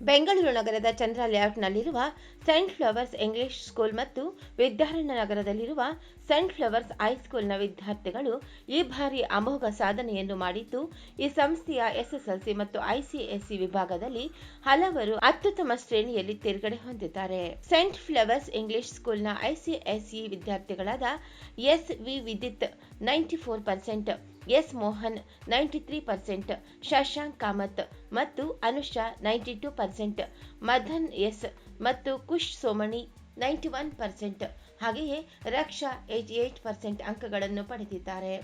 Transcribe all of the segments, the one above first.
ಬೆಂಗಳೂರು ನಗರದ ಚಂದ್ರ ಲೇಔಟ್ನಲ್ಲಿರುವ Saint flowers English school ಮತ್ತು ವಿದ್ಯಾರಣ್ಯ ನಗರದಲ್ಲಿರುವ ಸೈಂಟ್ ಫ್ಲವರ್ಸ್ ಹೈಸ್ಕೂಲ್ನ ವಿದ್ಯಾರ್ಥಿಗಳು ಈ ಬಾರಿ ಅಮೋಘ ಸಾಧನೆಯನ್ನು ಮಾಡಿದ್ದು, ಈ ಸಂಸ್ಥೆಯ ಎಸ್ಎಸ್ಎಲ್ಸಿ ಮತ್ತು ಐಸಿಎಸ್ಸಿ ವಿಭಾಗದಲ್ಲಿ ಹಲವರು ಅತ್ಯುತ್ತಮ ಶ್ರೇಣಿಯಲ್ಲಿ ತೇರ್ಗಡೆ ಹೊಂದಿದ್ದಾರೆ. ಸೈಂಟ್ ಫ್ಲವರ್ಸ್ ಇಂಗ್ಲಿಷ್ ಸ್ಕೂಲ್ನ ಐಸಿಎಸ್ಸಿ ವಿದ್ಯಾರ್ಥಿಗಳಾದ ಎಸ್.ವಿ. ವಿದಿತ್ 94%, ಎಸ್. ಮೋಹನ್ 93%, ಶಶಾಂಕ್ ಕಾಮತ್ ಮತ್ತು ಅನುಷಾ 92%, ಮದನ್ ಎಸ್ ಮತ್ತು ಕುಶ್ ಸೋಮಣಿ 91%, ಹಾಗೆಯೇ ರಕ್ಷಾ 88% ಅಂಕಗಳನ್ನು ಪಡೆದಿದ್ದಾರೆ.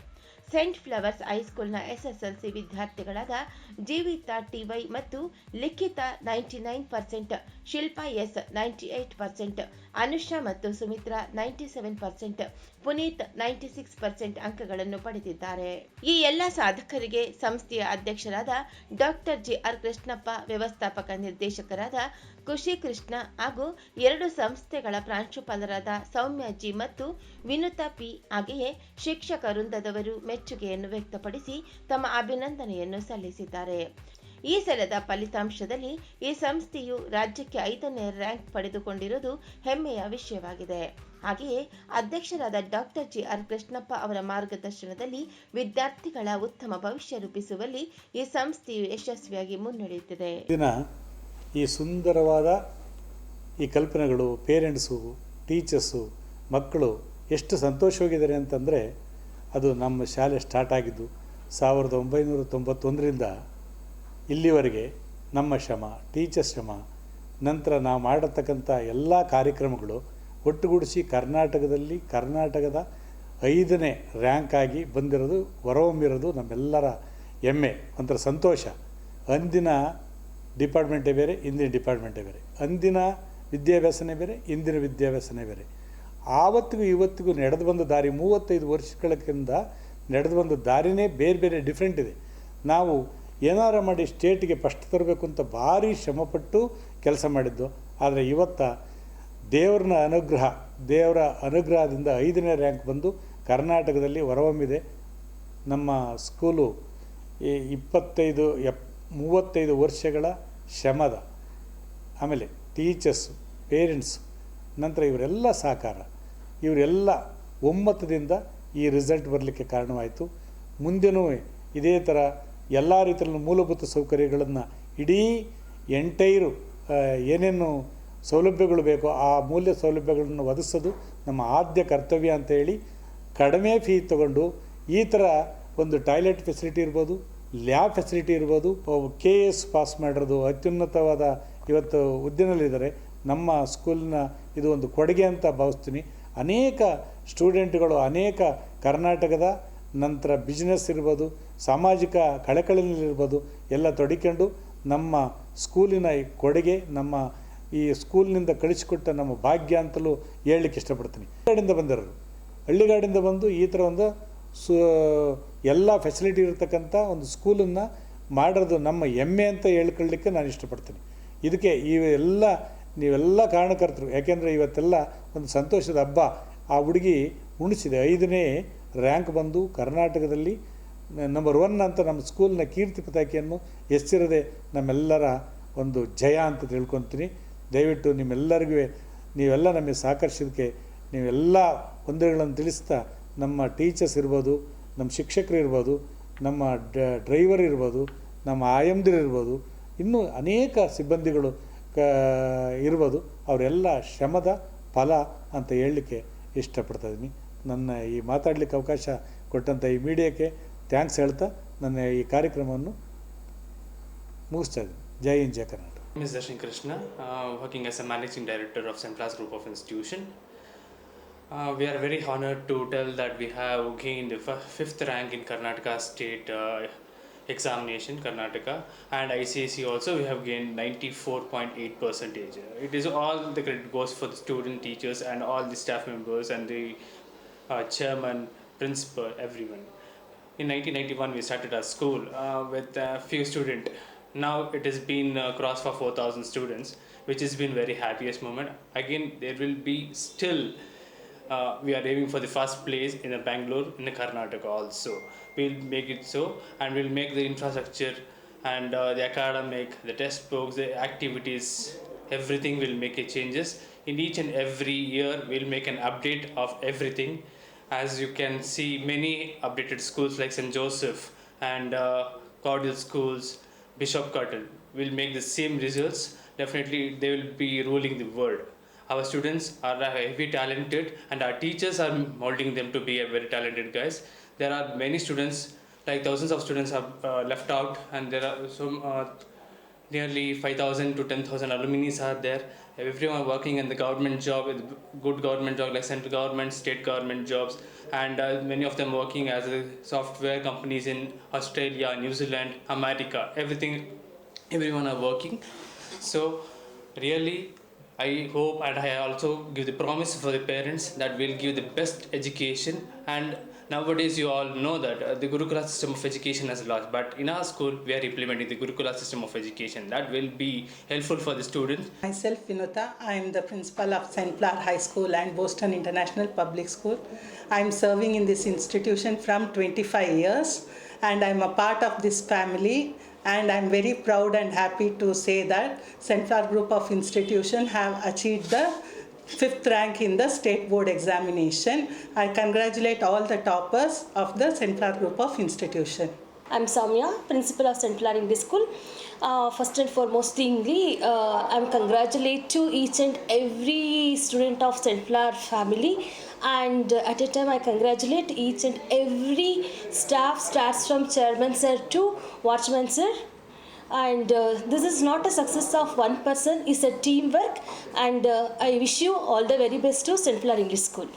ಸೈಂಟ್ ಫ್ಲವರ್ಸ್ ಹೈಸ್ಕೂಲ್ನ ಎಸ್ಎಸ್ಎಲ್ಸಿ ವಿದ್ಯಾರ್ಥಿಗಳಾದ ಜೀವಿತಾ ಟಿವೈ ಮತ್ತು ಲಿಖಿತಾ 99%, ಶಿಲ್ಪಾ ಎಸ್ 98%, ಅನುಷಾ ಮತ್ತು ಸುಮಿತ್ರಾ 97%, ಪುನೀತ್ 96% ಅಂಕಗಳನ್ನು ಪಡೆದಿದ್ದಾರೆ. ಈ ಎಲ್ಲ ಸಾಧಕರಿಗೆ ಸಂಸ್ಥೆಯ ಅಧ್ಯಕ್ಷರಾದ ಡಾಕ್ಟರ್ ಜಿ.ಆರ್. ಕೃಷ್ಣಪ್ಪ, ವ್ಯವಸ್ಥಾಪಕ ನಿರ್ದೇಶಕರಾದ ಖುಷಿ ಕೃಷ್ಣ ಹಾಗೂ 2 ಸಂಸ್ಥೆಗಳ ಪ್ರಾಂಶುಪಾಲರಾದ ಸೌಮ್ಯ ಜಿ ಮತ್ತು ವಿನುತಾ ಪಿ, ಹಾಗೆಯೇ ಶಿಕ್ಷಕ ವೃಂದದವರು ಮೆಚ್ಚುಗೆಯನ್ನು ವ್ಯಕ್ತಪಡಿಸಿ ತಮ್ಮ ಅಭಿನಂದನೆಯನ್ನು ಸಲ್ಲಿಸಿದ್ದಾರೆ. ಈ ಸಲದ ಫಲಿತಾಂಶದಲ್ಲಿ ಈ ಸಂಸ್ಥೆಯು ರಾಜ್ಯಕ್ಕೆ 5ನೇ ರ್ಯಾಂಕ್ ಪಡೆದುಕೊಂಡಿರುವುದು ಹೆಮ್ಮೆಯ ವಿಷಯವಾಗಿದೆ. ಹಾಗೆಯೇ ಅಧ್ಯಕ್ಷರಾದ ಡಾಕ್ಟರ್ ಜಿ.ಆರ್. ಕೃಷ್ಣಪ್ಪ ಅವರ ಮಾರ್ಗದರ್ಶನದಲ್ಲಿ ವಿದ್ಯಾರ್ಥಿಗಳ ಉತ್ತಮ ಭವಿಷ್ಯ ರೂಪಿಸುವಲ್ಲಿ ಈ ಸಂಸ್ಥೆಯು ಯಶಸ್ವಿಯಾಗಿ ಮುನ್ನಡೆಯುತ್ತಿದೆ. ಈ ಸುಂದರವಾದ ಈ ಕಲ್ಪನೆಗಳು ಪೇರೆಂಟ್ಸು, ಟೀಚರ್ಸು, ಮಕ್ಕಳು ಎಷ್ಟು ಸಂತೋಷವಾಗಿದ್ದಾರೆ ಅಂತಂದರೆ, ಅದು ನಮ್ಮ ಶಾಲೆ ಸ್ಟಾರ್ಟ್ ಆಗಿದ್ದು 1991ರಿಂದ ಇಲ್ಲಿವರೆಗೆ ನಮ್ಮ ಶ್ರಮ, ಟೀಚರ್ ಶ್ರಮ, ನಂತರ ನಾವು ಮಾಡಿರ್ತಕ್ಕಂಥ ಎಲ್ಲ ಕಾರ್ಯಕ್ರಮಗಳು ಒಟ್ಟುಗೂಡಿಸಿ ಕರ್ನಾಟಕದ 5ನೇ ರ್ಯಾಂಕ್ ಆಗಿ ಬಂದಿರೋದು, ಹೊರಹೊಮ್ಮಿರೋದು ನಮ್ಮೆಲ್ಲರ ಹೆಮ್ಮೆ, ಒಂಥರ ಸಂತೋಷ. ಅಂದಿನ ಡಿಪಾರ್ಟ್ಮೆಂಟೇ ಬೇರೆ, ಇಂದಿನ ಡಿಪಾರ್ಟ್ಮೆಂಟೇ ಬೇರೆ. ಅಂದಿನ ವಿದ್ಯಾಭ್ಯಾಸನೇ ಬೇರೆ, ಇಂದಿನ ವಿದ್ಯಾಭ್ಯಾಸನೇ ಬೇರೆ. ಆವತ್ತಿಗೂ ಇವತ್ತಿಗೂ ನಡೆದು ಬಂದ ದಾರಿ, 35 ವರ್ಷಗಳಕ್ಕಿಂತ ನಡೆದು ಬಂದ ದಾರಿನೇ ಬೇರೆ ಬೇರೆ ಡಿಫ್ರೆಂಟ್ ಇದೆ. ನಾವು ಏನಾರ ಮಾಡಿ ಸ್ಟೇಟಿಗೆ ಫಸ್ಟ್ ತರಬೇಕು ಅಂತ ಭಾರಿ ಶ್ರಮಪಟ್ಟು ಕೆಲಸ ಮಾಡಿದ್ದು. ಆದರೆ ಇವತ್ತು ದೇವರ ಅನುಗ್ರಹದಿಂದ 5ನೇ ರ್ಯಾಂಕ್ ಬಂದು ಕರ್ನಾಟಕದಲ್ಲಿ ಹೊರಹೊಮ್ಮಿದೆ. ನಮ್ಮ ಸ್ಕೂಲು 35 ವರ್ಷಗಳ ಶ್ರಮದ, ಆಮೇಲೆ ಟೀಚರ್ಸು, ಪೇರೆಂಟ್ಸು, ನಂತರ ಇವರೆಲ್ಲ ಸಹಕಾರ, ಇವರೆಲ್ಲ ಒಮ್ಮತದಿಂದ ಈ ರಿಸಲ್ಟ್ ಬರಲಿಕ್ಕೆ ಕಾರಣವಾಯಿತು. ಮುಂದೆನೂ ಇದೇ ಥರ ಎಲ್ಲ ರೀತಿಯ ಮೂಲಭೂತ ಸೌಕರ್ಯಗಳನ್ನು, ಇಡೀ ಎಂಟೈರು ಏನೇನು ಸೌಲಭ್ಯಗಳು ಬೇಕೋ ಆ ಮೂಲ್ಯ ಸೌಲಭ್ಯಗಳನ್ನು ಒದಗಿಸೋದು ನಮ್ಮ ಆದ್ಯ ಕರ್ತವ್ಯ ಅಂತೇಳಿ ಕಡಿಮೆ ಫೀ ತಗೊಂಡು ಈ ಥರ ಒಂದು ಟಾಯ್ಲೆಟ್ ಫೆಸಿಲಿಟಿ ಇರ್ಬೋದು, ಲ್ಯಾಬ್ ಫೆಸಿಲಿಟಿ ಇರ್ಬೋದು, KS ಪಾಸ್ ಮಾಡಿರೋದು ಅತ್ಯುನ್ನತವಾದ ಇವತ್ತು ಹುದ್ದೆನಲ್ಲಿದ್ದಾರೆ. ನಮ್ಮ ಸ್ಕೂಲಿನ ಇದು ಒಂದು ಕೊಡುಗೆ ಅಂತ ಭಾವಿಸ್ತೀನಿ. ಅನೇಕ ಸ್ಟೂಡೆಂಟ್ಗಳು ಅನೇಕ ಕರ್ನಾಟಕದ ನಂತರ ಬಿಸ್ನೆಸ್ ಇರ್ಬೋದು, ಸಾಮಾಜಿಕ ಕಳಕಳಿನಲ್ಲಿರ್ಬೋದು ಎಲ್ಲ ತೊಡಿಕೊಂಡು ನಮ್ಮ ಸ್ಕೂಲಿನ ಈ ಕೊಡುಗೆ, ನಮ್ಮ ಈ ಸ್ಕೂಲಿನಿಂದ ಕಳಿಸಿಕೊಟ್ಟ ನಮ್ಮ ಭಾಗ್ಯ ಅಂತಲೂ ಹೇಳಲಿಕ್ಕೆ ಇಷ್ಟಪಡ್ತೀನಿ. ಹಳ್ಳಿಗಾಡಿಂದ ಬಂದು ಈ ಥರ ಒಂದು ಎಲ್ಲ ಫೆಸಿಲಿಟಿ ಇರತಕ್ಕಂಥ ಒಂದು ಸ್ಕೂಲನ್ನು ಮಾಡಿರೋದು ನಮ್ಮ ಹೆಮ್ಮೆ ಅಂತ ಹೇಳ್ಕೊಳ್ಳಿಕ್ಕೆ ನಾನು ಇಷ್ಟಪಡ್ತೀನಿ. ಇದಕ್ಕೆ ನೀವೆಲ್ಲ ಕಾರಣಕರ್ತರು. ಯಾಕೆಂದರೆ ಇವತ್ತೆಲ್ಲ ಒಂದು ಸಂತೋಷದ ಹಬ್ಬ. ಆ ಹುಡುಗಿ ಉಣಿಸಿದೆ, 5ನೇ ರ್ಯಾಂಕ್ ಬಂದು ಕರ್ನಾಟಕದಲ್ಲಿ ನಂಬರ್ 1 ಅಂತ ನಮ್ಮ ಸ್ಕೂಲಿನ ಕೀರ್ತಿ ಪತಾಕೆಯನ್ನು ಎತ್ತಿರದೆ ನಮ್ಮೆಲ್ಲರ ಒಂದು ಜಯ ಅಂತ ತಿಳ್ಕೊತೀನಿ. ದಯವಿಟ್ಟು ನೀವೆಲ್ಲ ನಮಗೆ ಸಹಕರಿಸಿದ್ದಕ್ಕೆ ನೀವೆಲ್ಲ ವಂದನೆಗಳನ್ನು ತಿಳಿಸ್ತಾ, ನಮ್ಮ ಟೀಚರ್ಸ್ ಇರ್ಬೋದು, ನಮ್ಮ ಶಿಕ್ಷಕರು ಇರ್ಬೋದು, ನಮ್ಮ ಡ್ರೈವರ್ ಇರ್ಬೋದು, ನಮ್ಮ ಆಯಮ್ದಿರು ಇರ್ಬೋದು, ಇನ್ನೂ ಅನೇಕ ಸಿಬ್ಬಂದಿಗಳು ಇರ್ಬೋದು, ಅವರೆಲ್ಲ ಶ್ರಮದ ಫಲ ಅಂತ ಹೇಳಲಿಕ್ಕೆ ಇಷ್ಟಪಡ್ತಾಯಿದ್ದೀನಿ. ನನ್ನ ಈ ಮಾತಾಡಲಿಕ್ಕೆ ಅವಕಾಶ ಕೊಟ್ಟಂಥ ಈ ಮೀಡಿಯಾಕ್ಕೆ ಥ್ಯಾಂಕ್ಸ್ ಹೇಳ್ತಾ ನನ್ನ ಈ ಕಾರ್ಯಕ್ರಮವನ್ನು ಮುಗಿಸ್ತಾ ಇದ್ದೀನಿ. ಜೈ ಹಿಂದ್, ಜೈ Karnataka. Ms. Darshan Krishna, working as a Managing Director of St. Claas Group of Institution. We are very honored to tell that we have gained 5th rank in Karnataka State examination, Karnataka, and ICSE also we have gained 94.8%. It is all the credit goes for the student, teachers and all the staff members and the chairman, principal, everyone. In 1991 we started our school with a few students. Now it has been crossed for 4,000 students, which has been very happiest moment. Again, there will be still we are aiming for the first place in Bangalore, in Karnataka also. We'll make it so, and we'll make the infrastructure and the academic, the textbooks, the activities, everything will make a changes. In each and every year, we'll make an update of everything. As you can see, many updated schools like St. Joseph and Cordial schools, Bishop Cotton will make the same results. Definitely, they will be ruling the world. Our students are heavy talented, and our teachers are molding them to be a very talented guys. There are many students, like thousands of students, are left out, and there are some nearly 5,000 to 10,000 alumni are there. Everyone working in the government job, with good government job like central government, state government jobs, and many of them working as software companies in Australia, New Zealand, America. Everyone are working. So really, I hope and I also give the promise for the parents that we'll give the best education. And nowadays you all know that the Gurukula system of education has lost, but in our school we are implementing the Gurukula system of education that will be helpful for the students. Myself, Vinuta, I am the principal of St. Fleur High School and Boston International Public School. I am serving in this institution from 25 years and I am a part of this family, and I am very proud and happy to say that St. Fleur Group of Institution have achieved the 5th rank in the state board examination. I congratulate all the toppers of the St. Fleur Group of Institution. I'm Soumya, principal of St. Fleur English School. First and foremost, I'm congratulate to each and every student of St. Fleur family, and at a time I congratulate each and every staff, starts from chairman sir to watchman sir. And this is not a success of one person, it's a teamwork, and I wish you all the very best to St. Fleur English School.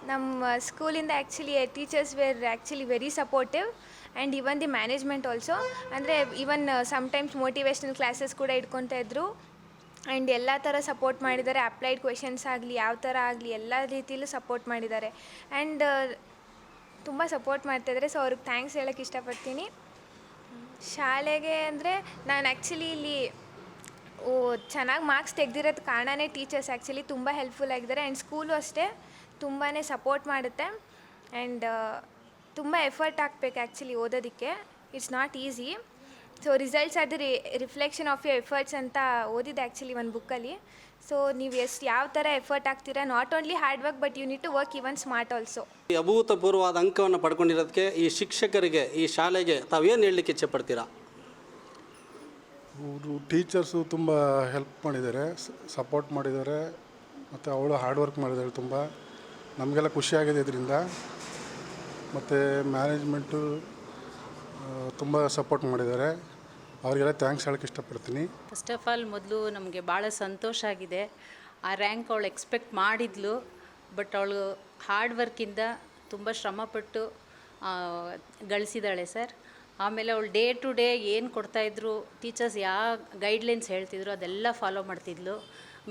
ನಮ್ಮ ಸ್ಕೂಲಿಂದ actually teachers were actually very supportive and even the management also. ಅಂದರೆ even sometimes motivational classes ಕೂಡ ಇಟ್ಕೊತಾ ಇದ್ರು and ಎಲ್ಲ ಥರ support ಮಾಡಿದ್ದಾರೆ. Applied questions ಆಗಲಿ ಯಾವ ಥರ ಆಗಲಿ ಎಲ್ಲ ರೀತಿಯಲ್ಲೂ ಸಪೋರ್ಟ್ ಮಾಡಿದ್ದಾರೆ ಆ್ಯಂಡ್ ತುಂಬ ಸಪೋರ್ಟ್ ಮಾಡ್ತಾಯಿದ್ದಾರೆ. ಸೊ ಅವ್ರಿಗೆ ಥ್ಯಾಂಕ್ಸ್ ಹೇಳೋಕ್ಕೆ ಇಷ್ಟಪಡ್ತೀನಿ. ಶಾಲೆಗೆ ಅಂದರೆ ನಾನು ಆ್ಯಕ್ಚುಲಿ ಇಲ್ಲಿ ಚೆನ್ನಾಗಿ ಮಾರ್ಕ್ಸ್ ತೆಗೆದಿರೋದು ಕಾರಣನೇ ಟೀಚರ್ಸ್ ಆ್ಯಕ್ಚುಲಿ ತುಂಬ ಹೆಲ್ಪ್ಫುಲ್ ಆಗಿದ್ದಾರೆ ಆ್ಯಂಡ್ ಸ್ಕೂಲು ಅಷ್ಟೇ ತುಂಬಾ ಸಪೋರ್ಟ್ ಮಾಡುತ್ತೆ ಆ್ಯಂಡ್ ತುಂಬ ಎಫರ್ಟ್ ಹಾಕ್ಬೇಕು ಆ್ಯಕ್ಚುಲಿ ಓದೋದಕ್ಕೆ. It's not easy. So results R the reflection of your efforts ಅಂತ ಓದಿದೆ ಆ್ಯಕ್ಚುಲಿ ಒಂದು ಬುಕ್ಕಲ್ಲಿ. ಸೊ ನೀವು ಯಾವ ಥರ ಎಫರ್ಟ್ ಹಾಕ್ತೀರಾ, not only hard work but you need to work even smart also. ಈ ಅಭೂತಪೂರ್ವವಾದ ಅಂಕವನ್ನು ಪಡ್ಕೊಂಡಿರೋದಕ್ಕೆ ಈ ಶಿಕ್ಷಕರಿಗೆ, ಈ ಶಾಲೆಗೆ ತಾವೇನು ಹೇಳಲಿಕ್ಕೆ ಇಚ್ಛೆಪಡ್ತೀರಾ? ಅವರು ಟೀಚರ್ಸು ತುಂಬ ಹೆಲ್ಪ್ ಮಾಡಿದ್ದಾರೆ, ಸಪೋರ್ಟ್ ಮಾಡಿದ್ದಾರೆ, ಮತ್ತು ಅವಳು ಹಾರ್ಡ್ ವರ್ಕ್ ಮಾಡಿದ್ದಾಳೆ ತುಂಬ. ನಮಗೆಲ್ಲ ಖುಷಿಯಾಗಿದೆ ಇದರಿಂದ. ಮತ್ತು ಮ್ಯಾನೇಜ್ಮೆಂಟು ತುಂಬ ಸಪೋರ್ಟ್ ಮಾಡಿದ್ದಾರೆ, ಅವರಿಗೆಲ್ಲ ಥ್ಯಾಂಕ್ಸ್ ಹೇಳೋಕ್ಕೆ ಇಷ್ಟಪಡ್ತೀನಿ. ಫಸ್ಟ್ ಆಫ್ ಆಲ್ ಮೊದಲು ನಮಗೆ ಭಾಳ ಸಂತೋಷ ಆಗಿದೆ. ಆ ರ್ಯಾಂಕ್ ಅವಳು ಎಕ್ಸ್ಪೆಕ್ಟ್ ಮಾಡಿದ್ಲು, ಬಟ್ ಅವಳು ಹಾರ್ಡ್ ವರ್ಕಿಂದ ತುಂಬ ಶ್ರಮಪಟ್ಟು ಗಳಿಸಿದ್ದಾಳೆ ಸರ್. ಆಮೇಲೆ ಅವಳು ಡೇ ಟು ಡೇ ಏನು ಕೊಡ್ತಾಯಿದ್ರು, ಟೀಚರ್ಸ್ ಯಾವ ಗೈಡ್ಲೈನ್ಸ್ ಹೇಳ್ತಿದ್ರು ಅದೆಲ್ಲ ಫಾಲೋ ಮಾಡ್ತಿದ್ಲು.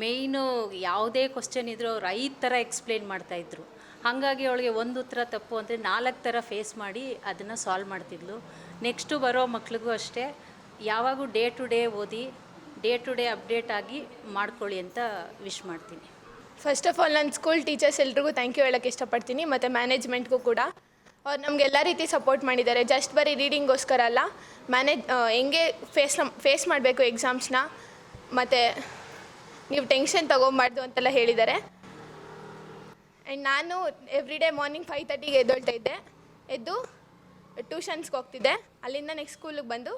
ಮೇಯ್ನು ಯಾವುದೇ ಕ್ವಶನ್ ಇದ್ದರೂ ಅವ್ರು 5 ಥರ ಎಕ್ಸ್ಪ್ಲೇನ್ ಮಾಡ್ತಾಯಿದ್ರು. ಹಾಗಾಗಿ ಅವಳಿಗೆ ಒಂದು ಉತ್ತರ ತಪ್ಪು ಅಂದರೆ 4 ಥರ ಫೇಸ್ ಮಾಡಿ ಅದನ್ನು ಸಾಲ್ವ್ ಮಾಡ್ತಿದ್ಲು. ನೆಕ್ಸ್ಟು ಬರೋ ಮಕ್ಳಿಗೂ ಅಷ್ಟೇ ಯಾವಾಗೂ ಡೇ ಟು ಡೇ ಓದಿ ಡೇ ಟು ಡೇ ಅಪ್ಡೇಟ್ ಆಗಿ ಮಾಡ್ಕೊಳ್ಳಿ ಅಂತ ವಿಶ್ ಮಾಡ್ತೀನಿ. ಫಸ್ಟ್ ಆಫ್ ಆಲ್ ನನ್ನ ಸ್ಕೂಲ್ ಟೀಚರ್ಸ್ ಎಲ್ರಿಗೂ ಥ್ಯಾಂಕ್ ಯು ಹೇಳೋಕ್ಕೆ ಇಷ್ಟಪಡ್ತೀನಿ, ಮತ್ತು ಮ್ಯಾನೇಜ್ಮೆಂಟ್ಗೂ ಕೂಡ. ಅವ್ರು ನಮ್ಗೆ ಎಲ್ಲ ರೀತಿ ಸಪೋರ್ಟ್ ಮಾಡಿದ್ದಾರೆ. ಜಸ್ಟ್ ಬರೀ ರೀಡಿಂಗೋಸ್ಕರ ಅಲ್ಲ, ಹೆಂಗೆ ಫೇಸ್ ಮಾಡಬೇಕು ಎಕ್ಸಾಮ್ಸ್ನ, ಮತ್ತು ನೀವು ಟೆನ್ಷನ್ ತೊಗೊಬಾರ್ದು ಅಂತೆಲ್ಲ ಹೇಳಿದ್ದಾರೆ. ಆ್ಯಂಡ್ ನಾನು ಎವ್ರಿ ಡೇ ಮಾರ್ನಿಂಗ್ 5:30ಗೆ ಎದ್ದೊಳ್ತಾ ಇದ್ದೆ. ಎದ್ದು ಟ್ಯೂಷನ್ಸ್ಗೆ ಹೋಗ್ತಿದ್ದೆ. ಅಲ್ಲಿಂದ ನೆಕ್ಸ್ಟ್ ಸ್ಕೂಲಿಗೆ ಬಂದು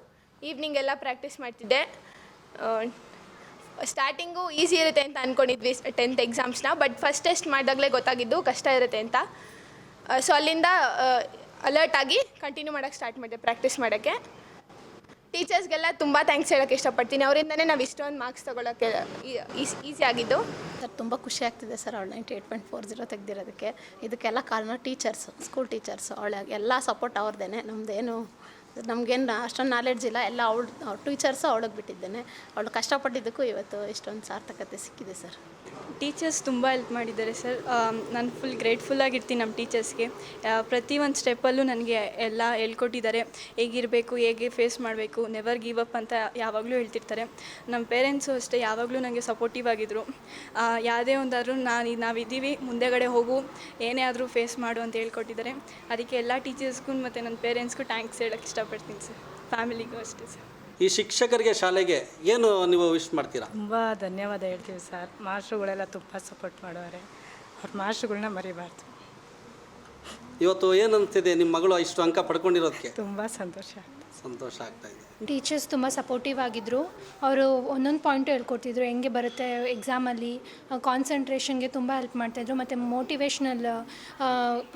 ಈವ್ನಿಂಗ್ ಎಲ್ಲ ಪ್ರಾಕ್ಟೀಸ್ ಮಾಡ್ತಿದ್ದೆ. ಸ್ಟಾರ್ಟಿಂಗು ಈಸಿ ಇರುತ್ತೆ ಅಂತ ಅಂದ್ಕೊಂಡಿದ್ವಿ 10th ಎಕ್ಸಾಮ್ಸ್ನ, ಬಟ್ ಫಸ್ಟ್ ಟೆಸ್ಟ್ ಮಾಡಿದಾಗಲೇ ಗೊತ್ತಾಗಿದ್ದು ಕಷ್ಟ ಇರುತ್ತೆ ಅಂತ. ಸೊ ಅಲ್ಲಿಂದ ಅಲರ್ಟಾಗಿ ಕಂಟಿನ್ಯೂ ಮಾಡೋಕ್ಕೆ ಸ್ಟಾರ್ಟ್ ಮಾಡಿದೆ, ಪ್ರಾಕ್ಟೀಸ್ ಮಾಡೋಕ್ಕೆ. ಟೀಚರ್ಸ್ಗೆಲ್ಲ ತುಂಬ ಥ್ಯಾಂಕ್ಸ್ ಹೇಳೋಕ್ಕೆ ಇಷ್ಟಪಡ್ತೀನಿ. ಅವರಿಂದನೇ ನಾವು ಇಷ್ಟೊಂದು ಮಾರ್ಕ್ಸ್ ತೊಗೊಳಕ್ಕೆ ಈಸಿ ಆಗಿದ್ದು. ಸರ್ ತುಂಬ ಖುಷಿ ಆಗ್ತಿದೆ ಸರ್ ಅವಳು 98.40 ತೆಗೆದಿರೋದಕ್ಕೆ. ಇದಕ್ಕೆಲ್ಲ ಕಾರಣ ಟೀಚರ್ಸು, ಸ್ಕೂಲ್ ಟೀಚರ್ಸು. ಅವಳಿಗೆ ಎಲ್ಲ ಸಪೋರ್ಟ್ ಅವ್ರದ್ದೇನೆ, ನಮ್ಮದೇನು ನಮಗೇನು ಅಷ್ಟೊಂದು ನಾಲೆಡ್ಜ್ ಇಲ್ಲ, ಎಲ್ಲ ಅವ್ಳ ಟೀಚರ್ಸು ಅವಳಿಗೆ ಬಿಟ್ಟಿದ್ದೇನೆ. ಅವಳು ಕಷ್ಟಪಟ್ಟಿದ್ದಕ್ಕೂ ಇವತ್ತು ಇಷ್ಟೊಂದು ಸಾರ್ಥಕತೆ ಸಿಕ್ಕಿದೆ ಸರ್. ಟೀಚರ್ಸ್ ತುಂಬ ಹೆಲ್ಪ್ ಮಾಡಿದ್ದಾರೆ ಸರ್. ನಾನು ಫುಲ್ ಗ್ರೇಟ್ಫುಲ್ಲಾಗಿರ್ತೀನಿ ನಮ್ಮ ಟೀಚರ್ಸ್ಗೆ. ಪ್ರತಿ ಒಂದು ಸ್ಟೆಪ್ಪಲ್ಲೂ ನನಗೆ ಎಲ್ಲ ಹೇಳ್ಕೊಟ್ಟಿದ್ದಾರೆ, ಹೇಗಿರಬೇಕು, ಹೇಗೆ ಫೇಸ್ ಮಾಡಬೇಕು, ನೆವರ್ ಗಿವ್ ಅಪ್ ಅಂತ ಯಾವಾಗಲೂ ಹೇಳ್ತಿರ್ತಾರೆ. ನಮ್ಮ ಪೇರೆಂಟ್ಸು ಅಷ್ಟೇ ಯಾವಾಗಲೂ ನನಗೆ ಸಪೋರ್ಟಿವ್ ಆಗಿದ್ದರು. ಯಾವುದೇ ಒಂದಾದರೂ ನಾವಿದ್ದೀವಿ, ಮುಂದೆಗಡೆ ಹೋಗು, ಏನೇ ಆದರೂ ಫೇಸ್ ಮಾಡು ಅಂತ ಹೇಳ್ಕೊಟ್ಟಿದ್ದಾರೆ. ಅದಕ್ಕೆ ಎಲ್ಲ ಟೀಚರ್ಸ್ಗೂ ಮತ್ತು ನನ್ನ ಪೇರೆಂಟ್ಸ್ಗೂ ಥ್ಯಾಂಕ್ಸ್ ಹೇಳೋಕ್ಕೆ ಇಷ್ಟಪಡ್ತೀನಿ ಸರ್. ಫ್ಯಾಮಿಲಿಗೂ ಅಷ್ಟೇ ಸರ್. ಈ ಶಿಕ್ಷಕರಿಗೆ ಶಾಲೆಗೆ ಏನು ನೀವು ವಿಶ್ ಮಾಡ್ತೀರಾ? ತುಂಬ ಧನ್ಯವಾದ ಹೇಳ್ತೀವಿ ಸರ್. ಮಾಸ್ಟ್ರುಗಳೆಲ್ಲ ತುಂಬ ಸಪೋರ್ಟ್ ಮಾಡೋರೆ, ಅವ್ರ ಮಾಸ್ಟ್ರುಗಳನ್ನ ಮರಿಬಾರ್ದು. ಇವತ್ತು ಏನು ಅನಿಸ್ತಿದೆ ನಿಮ್ಮ ಮಗಳು ಇಷ್ಟು ಅಂಕ ಪಡ್ಕೊಂಡಿರೋದಕ್ಕೆ? ತುಂಬ ಸಂತೋಷ ಆಗ್ತಾ ಇದೆ. ಟೀಚರ್ಸ್ ತುಂಬ ಸಪೋರ್ಟಿವ್ ಆಗಿದ್ದರು. ಅವರು ಒಂದೊಂದು ಪಾಯಿಂಟು ಹೇಳ್ಕೊಡ್ತಿದ್ರು, ಹೆಂಗೆ ಬರುತ್ತೆ ಎಕ್ಸಾಮಲ್ಲಿ, ಕಾನ್ಸಂಟ್ರೇಷನ್ಗೆ ತುಂಬ ಹೆಲ್ಪ್ ಮಾಡ್ತಾಯಿದ್ರು. ಮತ್ತು ಮೋಟಿವೇಶ್ನಲ್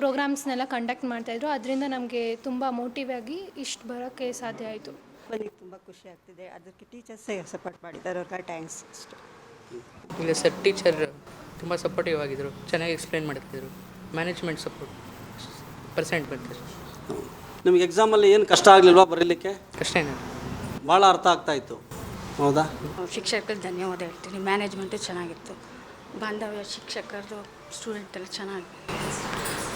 ಪ್ರೋಗ್ರಾಮ್ಸ್ನೆಲ್ಲ ಕಂಡಕ್ಟ್ ಮಾಡ್ತಾಯಿದ್ರು. ಅದರಿಂದ ನಮಗೆ ತುಂಬ ಮೋಟಿವ್ ಆಗಿ ಇಷ್ಟು ಬರೋಕ್ಕೆ ಸಾಧ್ಯ ಆಯಿತು. ನನಗೆ ತುಂಬ ಖುಷಿ ಆಗ್ತಿದೆ. ಅದಕ್ಕೆ ಟೀಚರ್ಸೇ ಸಪೋರ್ಟ್ ಮಾಡಿದ್ದಾರೆ, ಅವ್ರಿಗೆ ಥ್ಯಾಂಕ್ಸ್ ಅಷ್ಟೇ. ಇಲ್ಲ ಸರ್, ಟೀಚರ್ ತುಂಬ ಸಪೋರ್ಟಿವ್ ಆಗಿದ್ದರು, ಚೆನ್ನಾಗಿ ಎಕ್ಸ್ಪ್ಲೈನ್ ಮಾಡ್ತಿದ್ರು. ಮ್ಯಾನೇಜ್ಮೆಂಟ್ ಸಪೋರ್ಟ್ ಪರ್ಸೆಂಟ್ ಬರ್ತಾರೆ. ನಿಮಗೆ ಎಕ್ಸಾಮಲ್ಲಿ ಏನು ಕಷ್ಟ ಆಗಲಿಲ್ವಾ ಬರೀಲಿಕ್ಕೆ? ಕಷ್ಟ ಏನಿಲ್ಲ, ಭಾಳ ಅರ್ಥ ಆಗ್ತಾಯಿತ್ತು. ಹೌದಾ? ಶಿಕ್ಷಕರಿಗೆ ಧನ್ಯವಾದ ಹೇಳ್ತೀನಿ. ಮ್ಯಾನೇಜ್ಮೆಂಟು ಚೆನ್ನಾಗಿತ್ತು, ಬಾಂಧವ್ಯ ಶಿಕ್ಷಕರದು ಸ್ಟೂಡೆಂಟ್ ಎಲ್ಲ ಚೆನ್ನಾಗಿ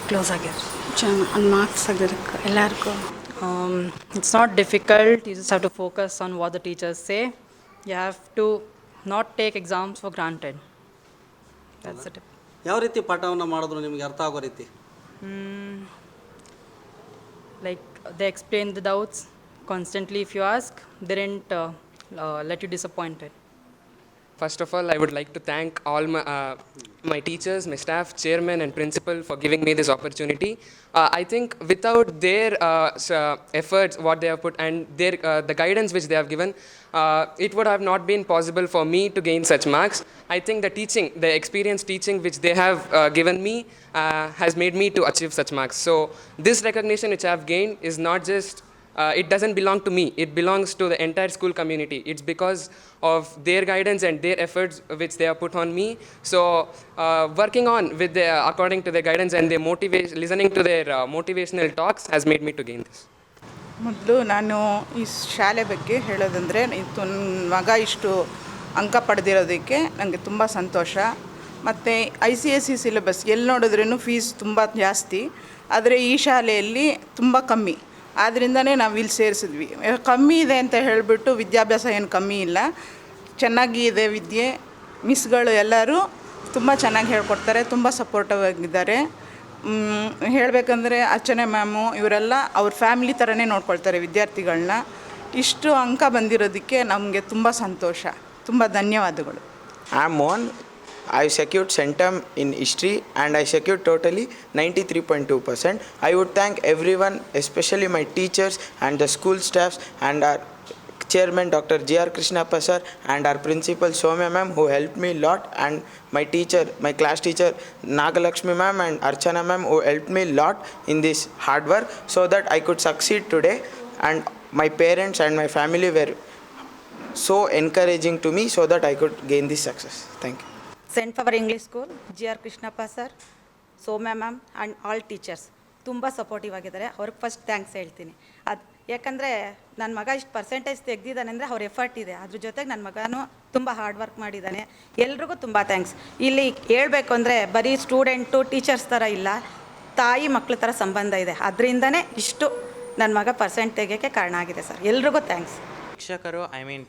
ಕ್ಲೋಸ್ ಆಗಿದ್ರು. ಚೆನ್ನಾಗಿ ಮಾರ್ಕ್ಸ್ ಆಗಿರೋಕ್ಕೆ ಎಲ್ಲರಿಗೂ. It's not difficult, you just have to focus on what the teachers say. You have to not take exams for granted. That's it. ಯಾವ ರೀತಿ ಪಾಠವನ್ನು ಮಾಡಿದ್ರು ನಿಮಗೆ ಅರ್ಥ ಆಗೋ ರೀತಿ? Like they explain the doubts constantly. If you ask, they didn't let you disappointed. First of all, I would like to thank all my teachers, my staff, chairman and principal for giving me this opportunity. I think without their efforts, what they have put, and their the guidance which they have given, it would have not been possible for me to gain such marks. I think the teaching, the experience teaching which they have given me has made me to achieve such marks. So this recognition which I have gained is not just it doesn't belong to me, it belongs to the entire school community. It's because of their guidance and their efforts which they have put on me. So working on with their, according to their guidance and their motivation, listening to their motivational talks has made me to gain this. ಮೊದಲು ನಾನು ಈ ಶಾಲೆ ಬಗ್ಗೆ ಹೇಳೋದಂದರೆ, ನನ್ನ ಮಗ ಇಷ್ಟು ಅಂಕ ಪಡೆದಿರೋದಕ್ಕೆ ನನಗೆ ತುಂಬ ಸಂತೋಷ. ಮತ್ತು ICSE ಸಿಲೆಬಸ್ ಎಲ್ಲಿ ನೋಡಿದ್ರೂ ಫೀಸ್ ತುಂಬ ಜಾಸ್ತಿ, ಆದರೆ ಈ ಶಾಲೆಯಲ್ಲಿ ತುಂಬ ಕಮ್ಮಿ. ಆದ್ದರಿಂದನೇ ನಾವು ಇಲ್ಲಿ ಸೇರಿಸಿದ್ವಿ. ಕಮ್ಮಿ ಇದೆ ಅಂತ ಹೇಳಿಬಿಟ್ಟು ವಿದ್ಯಾಭ್ಯಾಸ ಏನು ಕಮ್ಮಿ ಇಲ್ಲ, ಚೆನ್ನಾಗಿ ಇದೆ ವಿದ್ಯೆ. ಮಿಸ್ಗಳು ಎಲ್ಲರೂ ತುಂಬ ಚೆನ್ನಾಗಿ ಹೇಳ್ಕೊಡ್ತಾರೆ, ತುಂಬ ಸಪೋರ್ಟಿವ್ ಆಗಿದ್ದಾರೆ. ಹೇಳಬೇಕಂದ್ರೆ ಅರ್ಚನೆ ಮ್ಯಾಮು ಇವರೆಲ್ಲ ಅವ್ರ ಫ್ಯಾಮಿಲಿ ಥರನೇ ನೋಡ್ಕೊಳ್ತಾರೆ ವಿದ್ಯಾರ್ಥಿಗಳನ್ನ. ಇಷ್ಟು ಅಂಕ ಬಂದಿರೋದಕ್ಕೆ ನಮಗೆ ತುಂಬ ಸಂತೋಷ. ತುಂಬ ಧನ್ಯವಾದಗಳು. I am Mohan. I secured centum in history and I secured totally 93.2%. I would thank everyone, especially my teachers and the school staffs and our chairman Dr. G.R. Krishnappa sir and our principal Soumya ma'am who helped me a lot, and my teacher, my class teacher Nagalakshmi ma'am and Archana ma'am who helped me a lot in this hard work so that I could succeed today, and my parents and my family were so encouraging to me so that I could gain this success. Thank you. St. Flower English School, G.R. Krishnappa sir, Soumya ma'am and all teachers ತುಂಬ supportive ಆಗಿದ್ದಾರೆ. ಅವ್ರಿಗೆ first thanks ಹೇಳ್ತೀನಿ. ಅದು ಯಾಕಂದರೆ ನನ್ನ ಮಗ ಇಷ್ಟು percentage ತೆಗೆದಿದ್ದಾನೆ ಅಂದರೆ ಅವ್ರ ಎಫರ್ಟ್ ಇದೆ. ಅದ್ರ ಜೊತೆಗೆ ನನ್ನ ಮಗನೂ ತುಂಬ ಹಾರ್ಡ್ ವರ್ಕ್ ಮಾಡಿದ್ದಾನೆ. ಎಲ್ರಿಗೂ ತುಂಬ ಥ್ಯಾಂಕ್ಸ್. ಇಲ್ಲಿ ಹೇಳಬೇಕು ಅಂದರೆ ಬರೀ ಸ್ಟೂಡೆಂಟು ಟೀಚರ್ಸ್ ಥರ ಇಲ್ಲ, ತಾಯಿ ಮಕ್ಕಳ ಥರ ಸಂಬಂಧ ಇದೆ. ಅದರಿಂದನೇ ಇಷ್ಟು ನನ್ನ ಮಗ ಪರ್ಸೆಂಟ್ ತೆಗೆಯೋಕ್ಕೆ ಕಾರಣ ಆಗಿದೆ ಸರ್. ಎಲ್ರಿಗೂ ಥ್ಯಾಂಕ್ಸ್. ಶಿಕ್ಷಕರು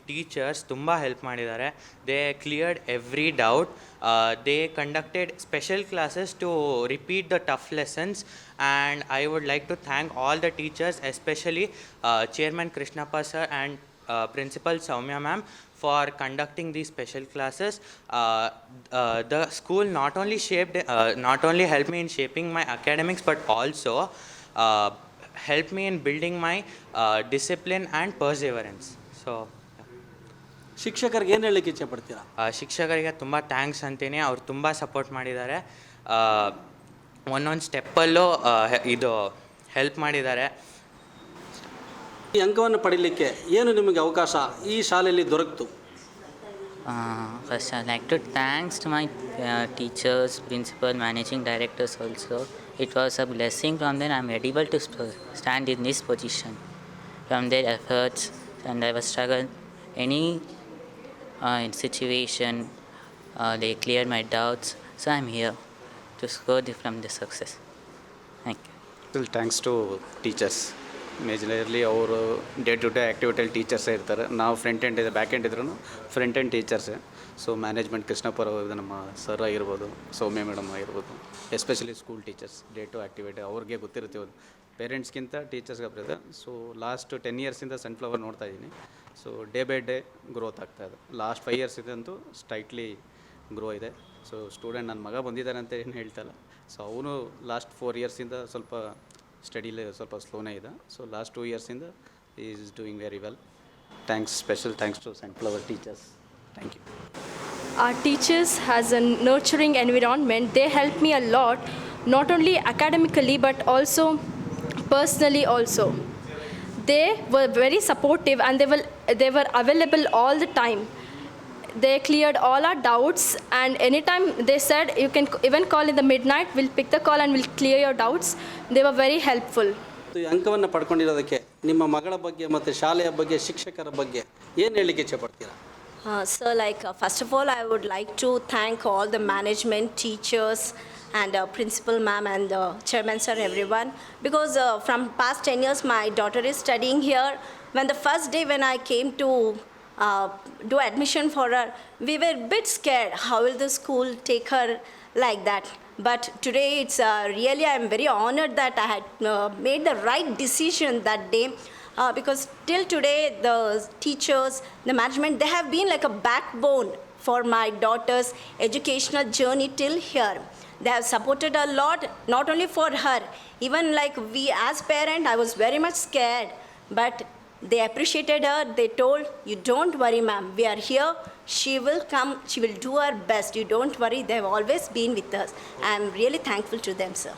ಟೀಚರ್ಸ್ ತುಂಬ ಹೆಲ್ಪ್ ಮಾಡಿದ್ದಾರೆ. They cleared every doubt. They conducted special classes to repeat the tough lessons, and I would like to thank all the teachers, especially chairman Krishnappa sir and principal Soumya ma'am for conducting these special classes. The school not only helped me in shaping my academics but also helped me in building my discipline and perseverance. So ಶಿಕ್ಷಕರಿಗೆ ಏನು ಹೇಳಲಿಕ್ಕೆ ಇಚ್ಛೆ ಪಡ್ತೀರಾ? ಶಿಕ್ಷಕರಿಗೆ ತುಂಬ thanks ಅಂತೀನಿ. ಅವ್ರು ತುಂಬ support ಮಾಡಿದ್ದಾರೆ. ಒಂದೊಂದು ಸ್ಟೆಪ್ಪಲ್ಲೂ ಇದು ಹೆಲ್ಪ್ ಮಾಡಿದ್ದಾರೆ. ಈ ಅಂಕವನ್ನು ಪಡೀಲಿಕ್ಕೆ ಏನು ನಿಮಗೆ ಅವಕಾಶ ಈ ಶಾಲೆಯಲ್ಲಿ ದೊರಕಿತು? First, I'd like to thanks to my teachers, principal, managing directors also. It was a blessing from them. I'm able to stand in this position. From their efforts, and I was struggled any in situation, they cleared my doubts. So I'm here to score from the success. Thank you. Well, thanks to teachers. Majorly ಅವರು day to day ಆ್ಯಕ್ಟಿವಿಟಿಯಲ್ಲಿ ಟೀಚರ್ಸೇ ಇರ್ತಾರೆ. ನಾವು front end ಇದೆ, back end ಇದ್ರೂ front end ಟೀಚರ್ಸೇ. So management Krishnappa ನಮ್ಮ sir ಆಗಿರ್ಬೋದು, ಸೌಮ್ಯ ಮೇಡಮ್ ಆಗಿರ್ಬೋದು, especially school teachers day to activity ಅವ್ರಿಗೆ ಗೊತ್ತಿರುತ್ತೆ ಪೇರೆಂಟ್ಸ್ಗಿಂತ ಟೀಚರ್ಸ್ಗೆ ಬರ್ತದೆ. ಸೊ ಲಾಸ್ಟ್ 10 ಇಯರ್ಸಿಂದ ಸನ್ಫ್ಲವರ್ ನೋಡ್ತಾ ಇದ್ದೀನಿ. So day by day growth ಆಗ್ತಾ ಇದೆ. ಲಾಸ್ಟ್ 5 ಇಯರ್ಸಿದಂತೂ ಸ್ಟ್ರೈಟ್ಲಿ ಗ್ರೋ ಇದೆ. ಸೊ ಸ್ಟೂಡೆಂಟ್ ನನ್ನ ಮಗ ಬಂದಿದ್ದಾನೆ ಅಂತ ಏನು ಹೇಳ್ತಲ್ಲ. ಸೊ ಅವನು ಲಾಸ್ಟ್ 4 ಇಯರ್ಸಿಂದ ಸ್ವಲ್ಪ ಸ್ಟಡಿಲಿ ಸ್ವಲ್ಪ ಸ್ಲೋನೇ ಇದೆ. ಸೊ ಲಾಸ್ಟ್ 2 ಇಯರ್ಸಿಂದ is doing very well. Special thanks to sunflower teachers. Thank you. Our teachers has a nurturing environment. They help me a lot, not only academically but also personally also. They were very supportive and they were available all the time. They cleared all our doubts, and anytime they said you can even call in the midnight, we'll pick the call and we'll clear your doubts. They were very helpful. ಈ ಅಂಕವನ್ನು ಪಡ್ಕೊಂಡಿರೋದಕ್ಕೆ ನಿಮ್ಮ ಮಗಳ ಬಗ್ಗೆ ಮತ್ತು ಶಾಲೆಯ ಬಗ್ಗೆ ಶಿಕ್ಷಕರ ಬಗ್ಗೆ ಏನು ಹೇಳಲಿಕ್ಕೆ ಇಚ್ಛೆಪಡ್ತೀರಾ? So first of all, I would like to thank all the management, teachers, and principal ma'am and chairman sir, everyone, because from past 10 years my daughter is studying here. When the first day when I came to do admission for her, we were a bit scared. How will the school take her like that? But today it's really, I'm very honored that I had made the right decision that day. Because till today, the teachers, the management, they have been like a backbone for my daughter's educational journey till here. They have supported a lot, not only for her, even like we as parent, I was very much scared, but they appreciated her. They told, you don't worry ma'am, we are here, she will come, she will do her best, you don't worry. They have always been with us. I am really thankful to them, sir.